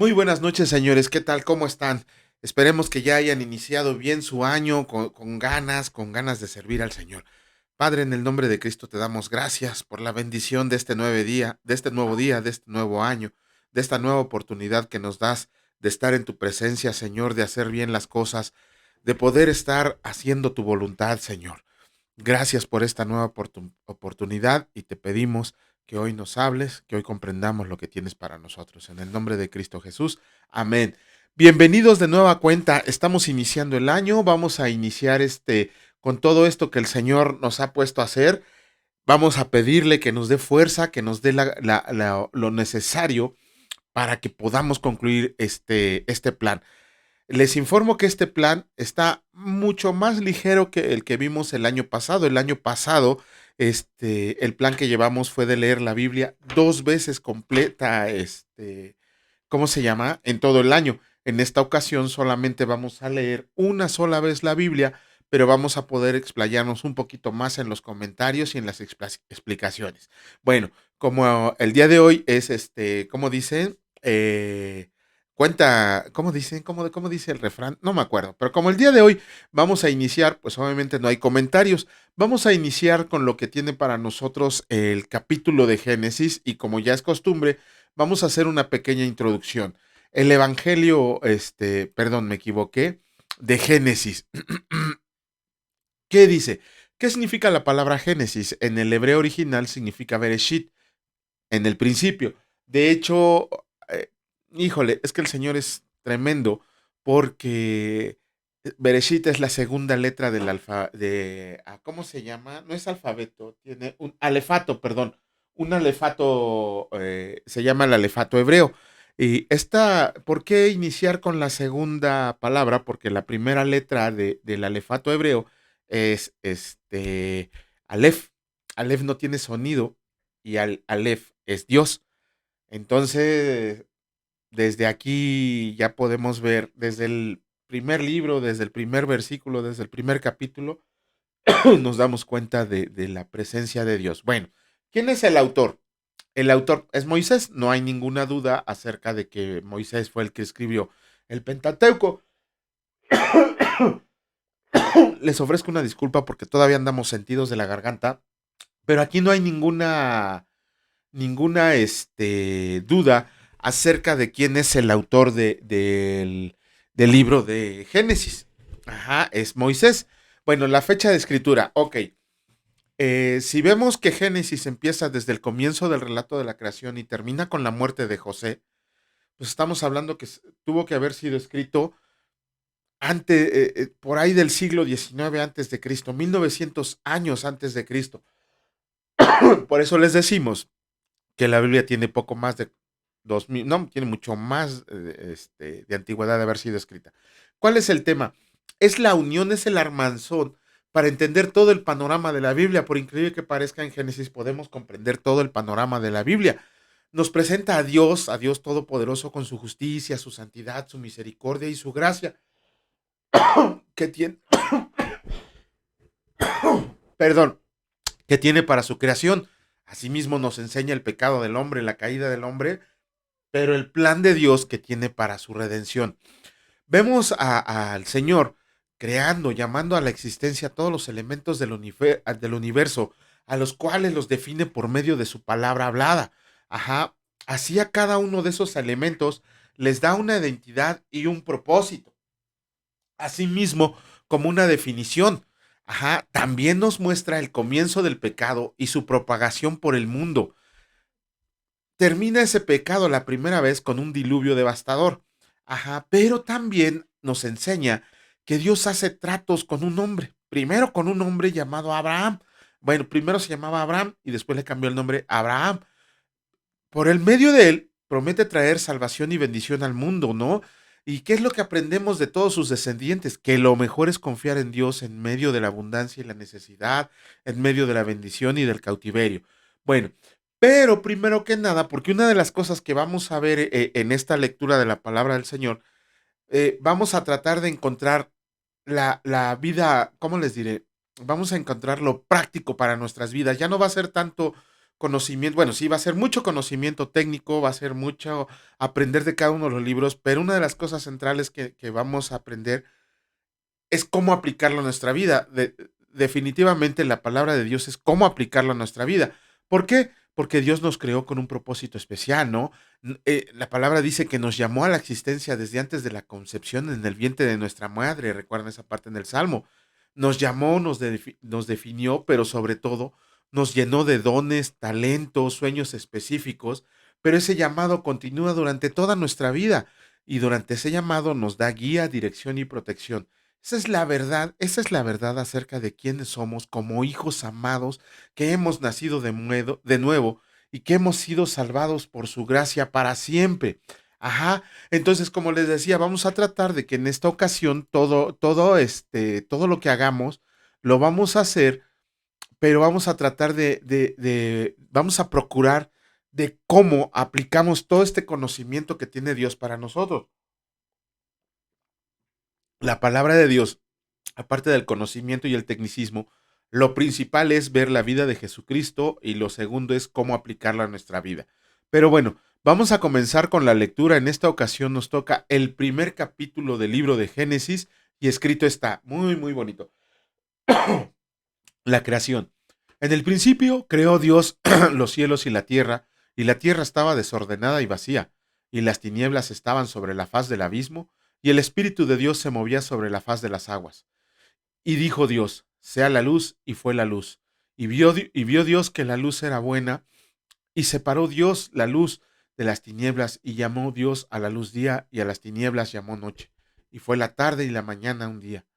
Muy buenas noches, señores. ¿Qué tal? ¿Cómo están? Esperemos que ya hayan iniciado bien su año con ganas de servir al Señor. Padre, en el nombre de Cristo te damos gracias por la bendición de este nuevo día, de este nuevo año, de esta nueva oportunidad que nos das de estar en tu presencia, Señor, de hacer bien las cosas, de poder estar haciendo tu voluntad, Señor. Gracias por esta nueva oportunidad y te pedimos que hoy nos hables, que hoy comprendamos lo que tienes para nosotros. En el nombre de Cristo Jesús. Amén. Bienvenidos de nueva cuenta. Estamos iniciando el año. Vamos a iniciar con todo esto que el Señor nos ha puesto a hacer. Vamos a pedirle que nos dé fuerza, que nos dé lo necesario para que podamos concluir este plan. Les informo que este plan está mucho más ligero que el que vimos el año pasado. El año pasado, el plan que llevamos fue de leer la Biblia 2 veces completa, ¿cómo se llama? En todo el año. En esta ocasión solamente vamos a leer una sola vez la Biblia, pero vamos a poder explayarnos un poquito más en los comentarios y en las explicaciones. Bueno, como el día de hoy es ¿cómo dicen? ¿Cómo dicen? ¿Cómo dice el refrán? No me acuerdo, pero como el día de hoy vamos a iniciar, pues obviamente no hay comentarios, vamos a iniciar con lo que tiene para nosotros el capítulo de Génesis y como ya es costumbre, vamos a hacer una pequeña introducción. El Evangelio, perdón, me equivoqué, de Génesis. ¿Qué dice? ¿Qué significa la palabra Génesis? En el hebreo original significa Bereshit, en el principio. De hecho, eh, híjole, es que el Señor es tremendo porque Bereshit es la segunda letra del ¿cómo se llama? No es alfabeto, tiene un alefato, perdón. Un alefato, se llama el alefato hebreo. Y ¿por qué iniciar con la segunda palabra? Porque la primera letra del alefato hebreo es Aleph. Aleph no tiene sonido y Aleph es Dios. Entonces, desde aquí ya podemos ver, desde el primer libro, desde el primer versículo, desde el primer capítulo, nos damos cuenta de la presencia de Dios. Bueno, ¿quién es el autor? El autor es Moisés. No hay ninguna duda acerca de que Moisés fue el que escribió el Pentateuco. Les ofrezco una disculpa porque todavía andamos sentidos de la garganta, pero aquí no hay ninguna duda acerca de quién es el autor del libro de Génesis. Ajá, es Moisés. Bueno, la fecha de escritura, ok. Si vemos que Génesis empieza desde el comienzo del relato de la creación y termina con la muerte de José, pues estamos hablando que tuvo que haber sido escrito por ahí del siglo XIX antes de Cristo, 1900 años antes de Cristo. Por eso les decimos que la Biblia tiene poco más de 2000, no, tiene mucho más de antigüedad de haber sido escrita. ¿Cuál es el tema? Es la unión, es el armanzón para entender todo el panorama de la Biblia. Por increíble que parezca, en Génesis podemos comprender todo el panorama de la Biblia. Nos presenta a Dios Todopoderoso con su justicia, su santidad, su misericordia y su gracia que tiene, perdón, que tiene para su creación. Asimismo nos enseña el pecado del hombre, la caída del hombre, pero el plan de Dios que tiene para su redención. Vemos al Señor creando, llamando a la existencia todos los elementos del universo, a los cuales los define por medio de su palabra hablada. Ajá. Así a cada uno de esos elementos les da una identidad y un propósito. Asimismo, como una definición. Ajá. También nos muestra el comienzo del pecado y su propagación por el mundo. Termina ese pecado la primera vez con un diluvio devastador. Ajá, pero también nos enseña que Dios hace tratos con un hombre. Primero con un hombre llamado Abraham. Bueno, primero se llamaba Abraham y después le cambió el nombre a Abraham. Por el medio de él promete traer salvación y bendición al mundo, ¿no? ¿Y qué es lo que aprendemos de todos sus descendientes? Que lo mejor es confiar en Dios en medio de la abundancia y la necesidad, en medio de la bendición y del cautiverio. Bueno, pero primero que nada, porque una de las cosas que vamos a ver en esta lectura de la palabra del Señor, vamos a tratar de encontrar la vida, ¿cómo les diré? Vamos a encontrar lo práctico para nuestras vidas. Ya no va a ser tanto conocimiento, bueno, sí, va a ser mucho conocimiento técnico, va a ser mucho aprender de cada uno de los libros, pero una de las cosas centrales que vamos a aprender es cómo aplicarlo a nuestra vida. Definitivamente la palabra de Dios es cómo aplicarlo a nuestra vida. ¿Por qué? Porque Dios nos creó con un propósito especial, ¿no? La palabra dice que nos llamó a la existencia desde antes de la concepción en el vientre de nuestra madre. Recuerden esa parte en el Salmo. Nos llamó, nos definió, pero sobre todo nos llenó de dones, talentos, sueños específicos, pero ese llamado continúa durante toda nuestra vida y durante ese llamado nos da guía, dirección y protección. Esa es la verdad acerca de quiénes somos como hijos amados que hemos nacido de nuevo y que hemos sido salvados por su gracia para siempre. Ajá, entonces como les decía, vamos a tratar de que en esta ocasión todo lo que hagamos lo vamos a hacer, pero vamos a tratar vamos a procurar de cómo aplicamos todo este conocimiento que tiene Dios para nosotros. La palabra de Dios, aparte del conocimiento y el tecnicismo, lo principal es ver la vida de Jesucristo y lo segundo es cómo aplicarla a nuestra vida. Pero bueno, vamos a comenzar con la lectura. En esta ocasión nos toca el primer capítulo del libro de Génesis y escrito está muy, muy bonito. La creación. En el principio creó Dios los cielos y la tierra estaba desordenada y vacía, y las tinieblas estaban sobre la faz del abismo, y el Espíritu de Dios se movía sobre la faz de las aguas. Y dijo Dios, sea la luz, y fue la luz. Y vio Dios que la luz era buena, y separó Dios la luz de las tinieblas, y llamó Dios a la luz día, y a las tinieblas llamó noche. Y fue la tarde y la mañana un día.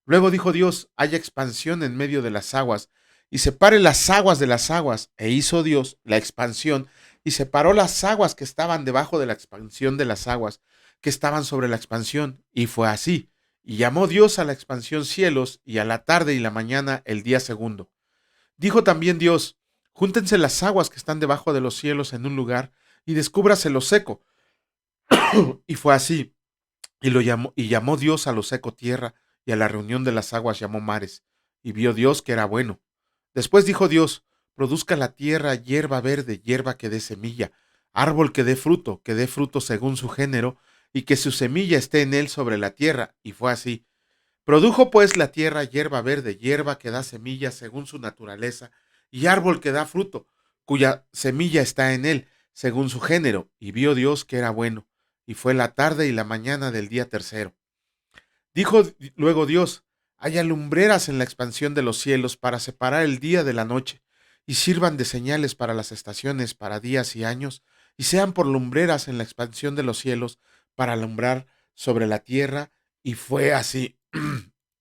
Luego dijo Dios, haya expansión en medio de las aguas, y separe las aguas de las aguas. E hizo Dios la expansión, y separó las aguas que estaban debajo de la expansión de las aguas, que estaban sobre la expansión. Y fue así. Y llamó Dios a la expansión cielos, y a la tarde y la mañana el día segundo. Dijo también Dios, júntense las aguas que están debajo de los cielos en un lugar, y descúbrase lo seco. Y fue así. Y llamó Dios a lo seco tierra, y a la reunión de las aguas llamó mares. Y vio Dios que era bueno. Después dijo Dios, produzca la tierra hierba verde, hierba que dé semilla, árbol que dé fruto según su género, y que su semilla esté en él sobre la tierra. Y fue así. Produjo pues la tierra hierba verde, hierba que da semilla según su naturaleza, y árbol que da fruto, cuya semilla está en él, según su género. Y vio Dios que era bueno. Y fue la tarde y la mañana del día tercero. Dijo luego Dios, haya lumbreras en la expansión de los cielos para separar el día de la noche, y sirvan de señales para las estaciones, para días y años, y sean por lumbreras en la expansión de los cielos, para alumbrar sobre la tierra. Y fue así.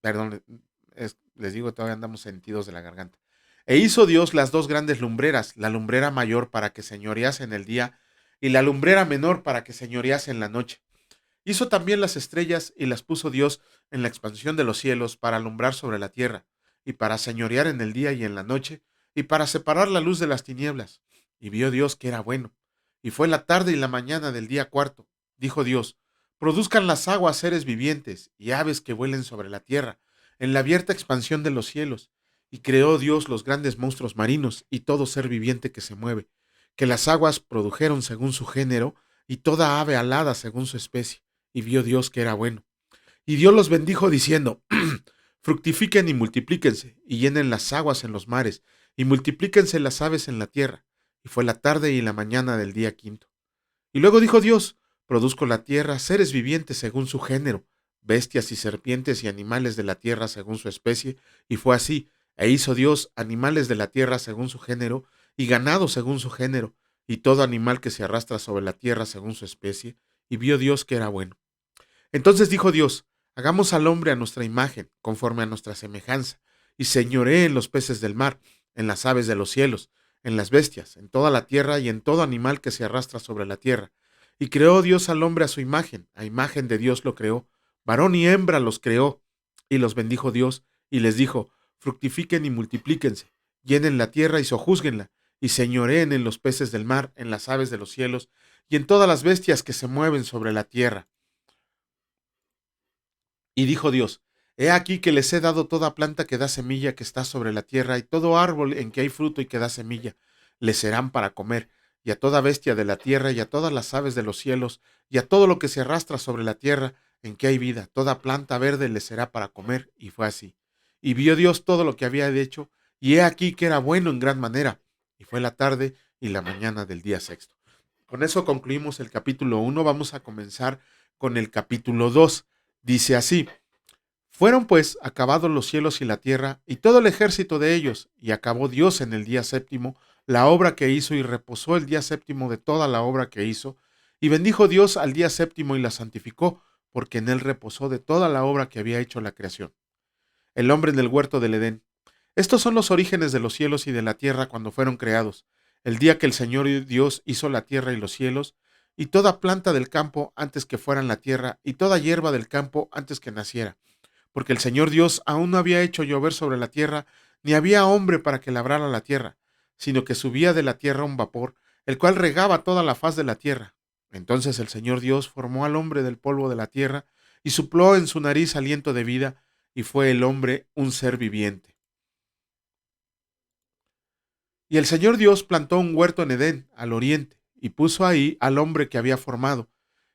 Perdón, les digo, todavía andamos sentidos de la garganta. E hizo Dios las dos grandes lumbreras, la lumbrera mayor para que señorease en el día, y la lumbrera menor para que señorease en la noche. Hizo también las estrellas y las puso Dios en la expansión de los cielos para alumbrar sobre la tierra, y para señorear en el día y en la noche, y para separar la luz de las tinieblas. Y vio Dios que era bueno. Y fue la tarde y la mañana del día cuarto. Dijo Dios, produzcan las aguas seres vivientes y aves que vuelen sobre la tierra, en la abierta expansión de los cielos. Y creó Dios los grandes monstruos marinos y todo ser viviente que se mueve, que las aguas produjeron según su género, y toda ave alada según su especie. Y vio Dios que era bueno. Y Dios los bendijo diciendo, fructifiquen y multiplíquense, y llenen las aguas en los mares, y multiplíquense las aves en la tierra. Y fue la tarde y la mañana del día quinto. Y luego dijo Dios, produzco la tierra seres vivientes según su género, bestias y serpientes y animales de la tierra según su especie. Y fue así. E hizo Dios animales de la tierra según su género, y ganado según su género, y todo animal que se arrastra sobre la tierra según su especie. Y vio Dios que era bueno. Entonces dijo Dios, hagamos al hombre a nuestra imagen, conforme a nuestra semejanza, y señoree en los peces del mar, en las aves de los cielos, en las bestias, en toda la tierra y en todo animal que se arrastra sobre la tierra. Y creó Dios al hombre a imagen de Dios lo creó, varón y hembra los creó, y los bendijo Dios, y les dijo, fructifiquen y multiplíquense, llenen la tierra y sojúzguenla, y señoreen en los peces del mar, en las aves de los cielos, y en todas las bestias que se mueven sobre la tierra. Y dijo Dios, he aquí que les he dado toda planta que da semilla que está sobre la tierra, y todo árbol en que hay fruto y que da semilla. les serán para comer, y a toda bestia de la tierra, y a todas las aves de los cielos, y a todo lo que se arrastra sobre la tierra, en que hay vida, toda planta verde les será para comer, y fue así. Y vio Dios todo lo que había hecho, y he aquí que era bueno en gran manera, y fue la tarde y la mañana del día sexto. Con eso concluimos el capítulo 1, vamos a comenzar con el capítulo 2. Dice así: fueron pues acabados los cielos y la tierra, y todo el ejército de ellos, y acabó Dios en el día séptimo la obra que hizo, y reposó el día séptimo de toda la obra que hizo, y bendijo Dios al día séptimo y la santificó, porque en él reposó de toda la obra que había hecho la creación. El hombre en el huerto del Edén. Estos son los orígenes de los cielos y de la tierra cuando fueron creados, el día que el Señor Dios hizo la tierra y los cielos, y toda planta del campo antes que fueran la tierra, y toda hierba del campo antes que naciera, porque el Señor Dios aún no había hecho llover sobre la tierra, ni había hombre para que labrara la tierra, sino que subía de la tierra un vapor, el cual regaba toda la faz de la tierra. Entonces el Señor Dios formó al hombre del polvo de la tierra, y sopló en su nariz aliento de vida, y fue el hombre un ser viviente. Y el Señor Dios plantó un huerto en Edén, al oriente, y puso ahí al hombre que había formado.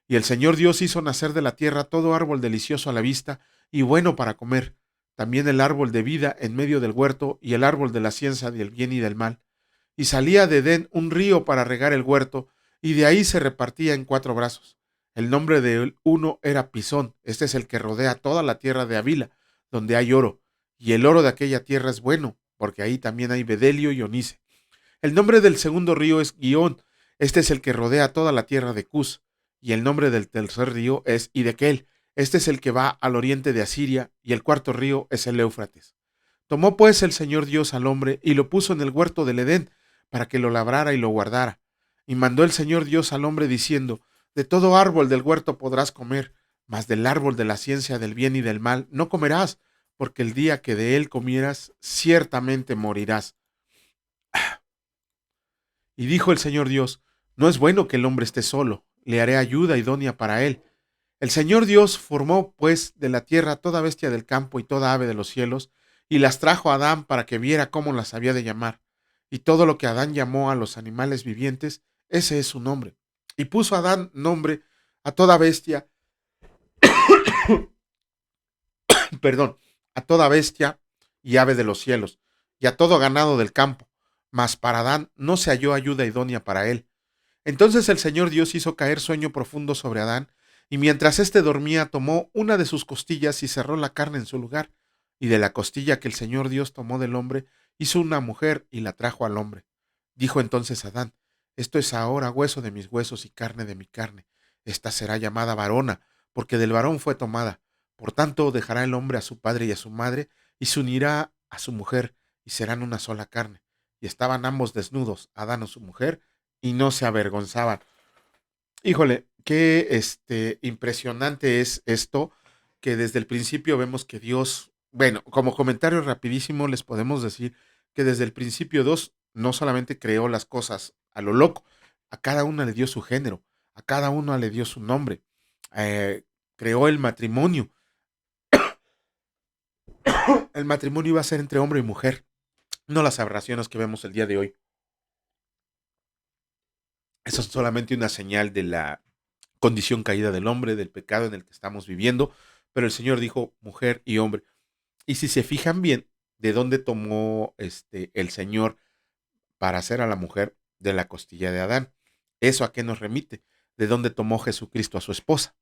Y el Señor Dios hizo nacer de la tierra todo árbol delicioso a la vista y bueno para comer, también el árbol de vida en medio del huerto y el árbol de la ciencia del bien y del mal. Y salía de Edén un río para regar el huerto, y de ahí se repartía en 4 brazos. El nombre de uno era Pisón, este es el que rodea toda la tierra de Havila, donde hay oro, y el oro de aquella tierra es bueno, porque ahí también hay bedelio y onice. El nombre del segundo río es Guión, este es el que rodea toda la tierra de Cus, y el nombre del tercer río es Hidekel, este es el que va al oriente de Asiria, y el cuarto río es el Éufrates. Tomó pues el Señor Dios al hombre y lo puso en el huerto del Edén, para que lo labrara y lo guardara. Y mandó el Señor Dios al hombre diciendo: de todo árbol del huerto podrás comer, mas del árbol de la ciencia del bien y del mal no comerás, porque el día que de él comieras, ciertamente morirás. Y dijo el Señor Dios: no es bueno que el hombre esté solo, le haré ayuda idónea para él. El Señor Dios formó, pues, de la tierra toda bestia del campo y toda ave de los cielos, y las trajo a Adán para que viera cómo las había de llamar. Y todo lo que Adán llamó a los animales vivientes, ese es su nombre. Y puso Adán nombre a toda bestia, perdón, a toda bestia y ave de los cielos, y a todo ganado del campo. Mas para Adán no se halló ayuda idónea para él. Entonces el Señor Dios hizo caer sueño profundo sobre Adán, y mientras éste dormía tomó una de sus costillas y cerró la carne en su lugar, y de la costilla que el Señor Dios tomó del hombre, hizo una mujer y la trajo al hombre. Dijo entonces Adán: esto es ahora hueso de mis huesos y carne de mi carne. Esta será llamada varona, porque del varón fue tomada. Por tanto dejará el hombre a su padre y a su madre, y se unirá a su mujer, y serán una sola carne. Y estaban ambos desnudos, Adán o su mujer, y no se avergonzaban. Híjole, qué impresionante es esto, que desde el principio vemos que Dios, bueno, como comentario rapidísimo les podemos decir que desde el principio Dios no solamente creó las cosas a lo loco, a cada una le dio su género, a cada una le dio su nombre, creó el matrimonio iba a ser entre hombre y mujer, no las aberraciones que vemos el día de hoy. Eso es solamente una señal de la condición caída del hombre, del pecado en el que estamos viviendo, pero el Señor dijo mujer y hombre. Y si se fijan bien, ¿de dónde tomó el Señor para hacer a la mujer? De la costilla de Adán. ¿Eso a qué nos remite? ¿De dónde tomó Jesucristo a su esposa?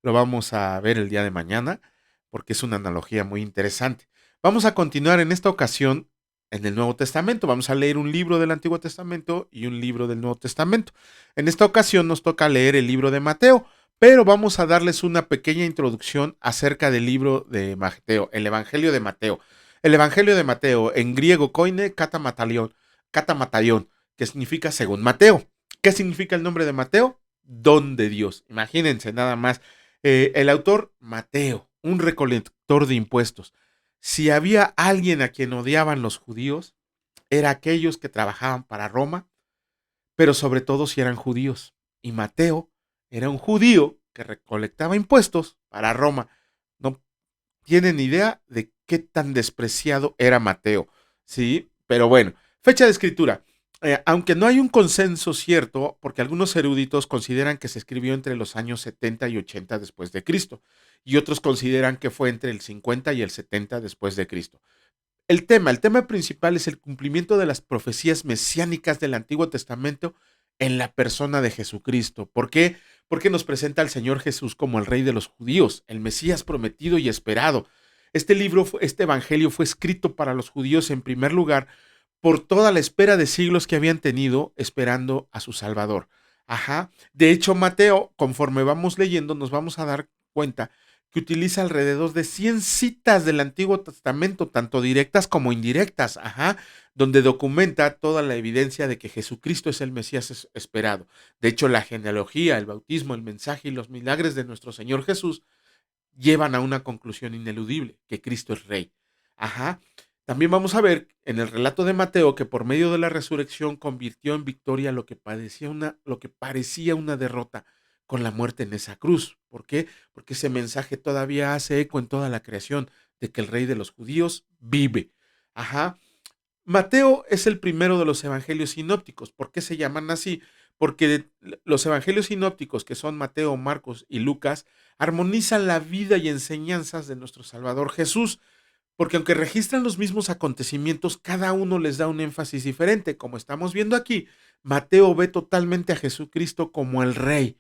Lo vamos a ver el día de mañana, porque es una analogía muy interesante. Vamos a continuar en esta ocasión en el Nuevo Testamento. Vamos a leer un libro del Antiguo Testamento y un libro del Nuevo Testamento. En esta ocasión nos toca leer el libro de Mateo, pero vamos a darles una pequeña introducción acerca del libro de Mateo, el Evangelio de Mateo. El Evangelio de Mateo, en griego, koine katamatalion, que significa según Mateo. ¿Qué significa el nombre de Mateo? Don de Dios. Imagínense nada más. El autor, Mateo, un recolector de impuestos. Si había alguien a quien odiaban los judíos, era aquellos que trabajaban para Roma, pero sobre todo si eran judíos. Y Mateo era un judío que recolectaba impuestos para Roma. No tienen idea de qué tan despreciado era Mateo, ¿sí? Pero bueno, fecha de escritura. Aunque no hay un consenso cierto, porque algunos eruditos consideran que se escribió entre los años 70 y 80 después de Cristo, y otros consideran que fue entre el 50 y el 70 después de Cristo. El tema principal es el cumplimiento de las profecías mesiánicas del Antiguo Testamento en la persona de Jesucristo. ¿Por qué? Porque nos presenta al Señor Jesús como el Rey de los judíos, el Mesías prometido y esperado. Este evangelio fue escrito para los judíos en primer lugar por toda la espera de siglos que habían tenido esperando a su Salvador. Ajá. De hecho, Mateo, conforme vamos leyendo, nos vamos a dar cuenta que utiliza alrededor de 100 citas del Antiguo Testamento, tanto directas como indirectas, ajá, donde documenta toda la evidencia de que Jesucristo es el Mesías esperado. De hecho, la genealogía, el bautismo, el mensaje y los milagres de nuestro Señor Jesús llevan a una conclusión ineludible, que Cristo es Rey. Ajá. También vamos a ver en el relato de Mateo que por medio de la resurrección convirtió en victoria lo que parecía una derrota con la muerte en esa cruz. ¿Por qué? Porque ese mensaje todavía hace eco en toda la creación de que el Rey de los judíos vive. Ajá. Mateo es el primero de los evangelios sinópticos. ¿Por qué se llaman así? Porque los evangelios sinópticos, que son Mateo, Marcos y Lucas, armonizan la vida y enseñanzas de nuestro Salvador Jesús, porque aunque registran los mismos acontecimientos, cada uno les da un énfasis diferente. Como estamos viendo aquí, Mateo ve totalmente a Jesucristo como el rey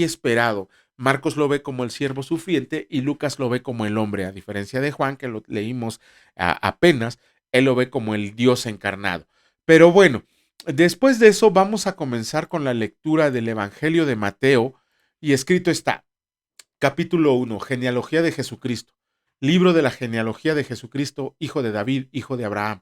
esperado. Marcos lo ve como el siervo sufriente y Lucas lo ve como el hombre, a diferencia de Juan, que lo leímos apenas, él lo ve como el Dios encarnado. Pero bueno, después de eso vamos a comenzar con la lectura del Evangelio de Mateo, y escrito está: Capítulo 1. Genealogía de Jesucristo. Libro de la genealogía de Jesucristo, hijo de David, hijo de Abraham.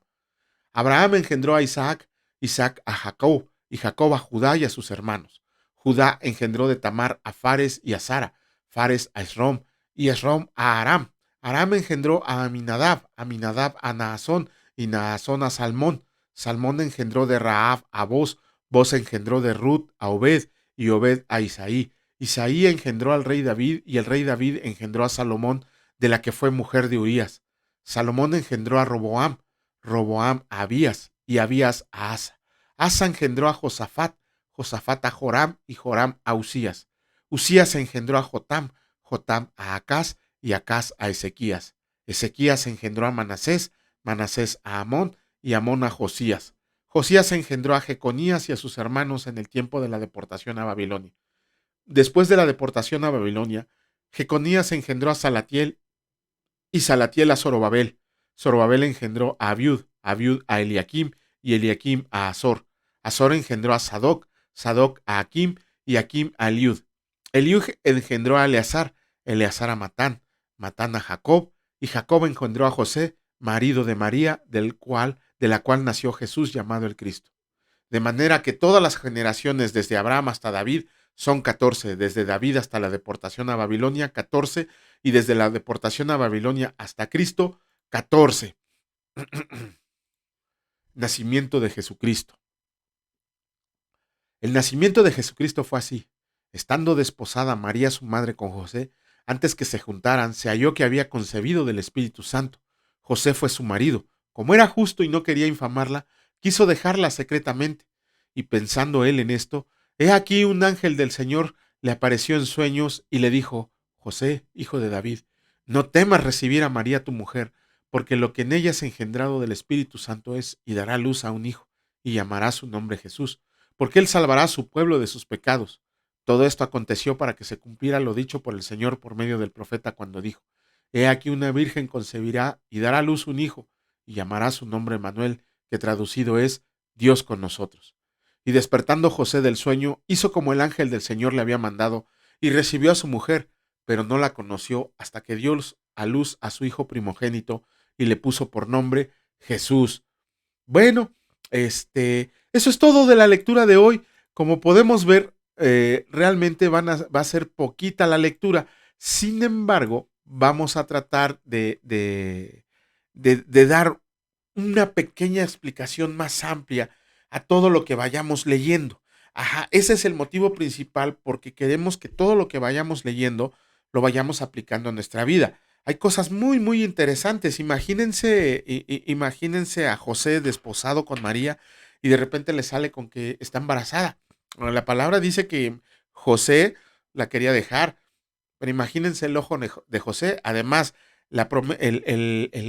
Abraham engendró a Isaac, Isaac a Jacob, y Jacob a Judá y a sus hermanos. Judá engendró de Tamar a Fares y a Sara, Fares a Esrom, y Esrom a Aram. Aram engendró a Aminadab, Aminadab a Naasón, y Naasón a Salmón. Salmón engendró de Rahab a Boz, Boz engendró de Ruth a Obed, y Obed a Isaí. Isaí engendró al rey David, y el rey David engendró a Salomón, de la que fue mujer de Urías. Salomón engendró a Roboam, Roboam a Abías, y Abías a Asa. Asa engendró a Josafat, Josafat a Joram, y Joram a Usías. Usías engendró a Jotam, Jotam a Acaz, y Acaz a Ezequías. Ezequías engendró a Manasés, Manasés a Amón, y Amón a Josías. Josías engendró a Jeconías y a sus hermanos en el tiempo de la deportación a Babilonia. Después de la deportación a Babilonia, Jeconías engendró a Salatiel y Salatiel a Zorobabel. Zorobabel engendró a Abiud, Abiud a Eliakim y Eliakim a Azor. Azor engendró a Sadoc, Sadoc a Akim y Akim a Eliud. Eliud engendró a Eleazar, Eleazar a Matán, Matán a Jacob y Jacob engendró a José, marido de María, de la cual nació Jesús llamado el Cristo. De manera que todas las generaciones desde Abraham hasta David son 14, desde David hasta la deportación a Babilonia 14 y desde la deportación a Babilonia hasta Cristo 14. Nacimiento de Jesucristo. El nacimiento de Jesucristo fue así. Estando desposada María su madre con José, antes que se juntaran, se halló que había concebido del Espíritu Santo. José fue su marido. Como era justo y no quería infamarla, quiso dejarla secretamente. Y pensando él en esto, he aquí un ángel del Señor le apareció en sueños y le dijo: José, hijo de David, no temas recibir a María tu mujer, porque lo que en ella es engendrado del Espíritu Santo es, y dará luz a un hijo, y llamará su nombre Jesús, porque él salvará a su pueblo de sus pecados. Todo esto aconteció para que se cumpliera lo dicho por el Señor por medio del profeta cuando dijo: He aquí una virgen concebirá y dará a luz un hijo, y llamará su nombre Manuel, que traducido es Dios con nosotros. Y despertando José del sueño, hizo como el ángel del Señor le había mandado, y recibió a su mujer, pero no la conoció hasta que dio a luz a su hijo primogénito, y le puso por nombre Jesús. Bueno, eso es todo de la lectura de hoy. Como podemos ver, realmente va a ser poquita la lectura. Sin embargo, vamos a tratar de dar una pequeña explicación más amplia a todo lo que vayamos leyendo. Ajá, ese es el motivo principal, porque queremos que todo lo que vayamos leyendo lo vayamos aplicando a nuestra vida. Hay cosas muy, muy interesantes. Imagínense a José desposado con María y de repente le sale con que está embarazada. Bueno, la palabra dice que José la quería dejar, pero imagínense el ojo de José. Además,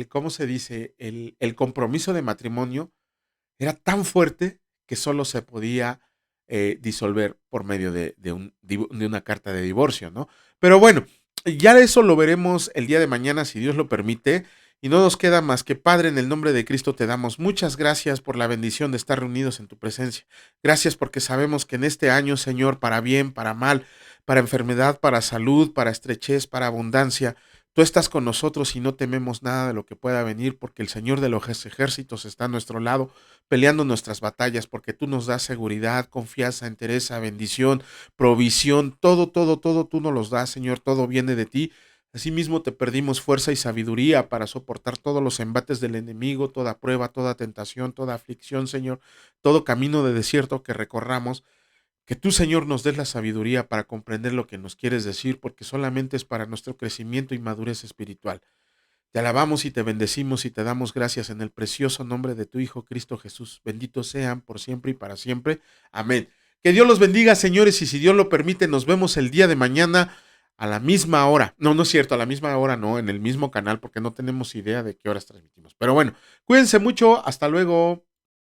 ¿cómo se dice? El compromiso de matrimonio era tan fuerte que solo se podía disolver por medio de una carta de divorcio, ¿no? Pero bueno, ya eso lo veremos el día de mañana, si Dios lo permite. Y no nos queda más que, Padre, en el nombre de Cristo te damos muchas gracias por la bendición de estar reunidos en tu presencia. Gracias porque sabemos que en este año, Señor, para bien, para mal, para enfermedad, para salud, para estrechez, para abundancia, tú estás con nosotros y no tememos nada de lo que pueda venir, porque el Señor de los ejércitos está a nuestro lado, peleando nuestras batallas, porque tú nos das seguridad, confianza, entereza, bendición, provisión, todo, todo, todo tú nos los das, Señor, todo viene de ti. Asimismo te perdimos fuerza y sabiduría para soportar todos los embates del enemigo, toda prueba, toda tentación, toda aflicción, Señor, todo camino de desierto que recorramos. Que tú, Señor, nos des la sabiduría para comprender lo que nos quieres decir, porque solamente es para nuestro crecimiento y madurez espiritual. Te alabamos y te bendecimos y te damos gracias en el precioso nombre de tu Hijo Cristo Jesús. Benditos sean por siempre y para siempre. Amén. Que Dios los bendiga, señores, y si Dios lo permite, nos vemos el día de mañana a la misma hora. No, no es cierto, a la misma hora no, en el mismo canal, porque no tenemos idea de qué horas transmitimos. Pero bueno, cuídense mucho, hasta luego.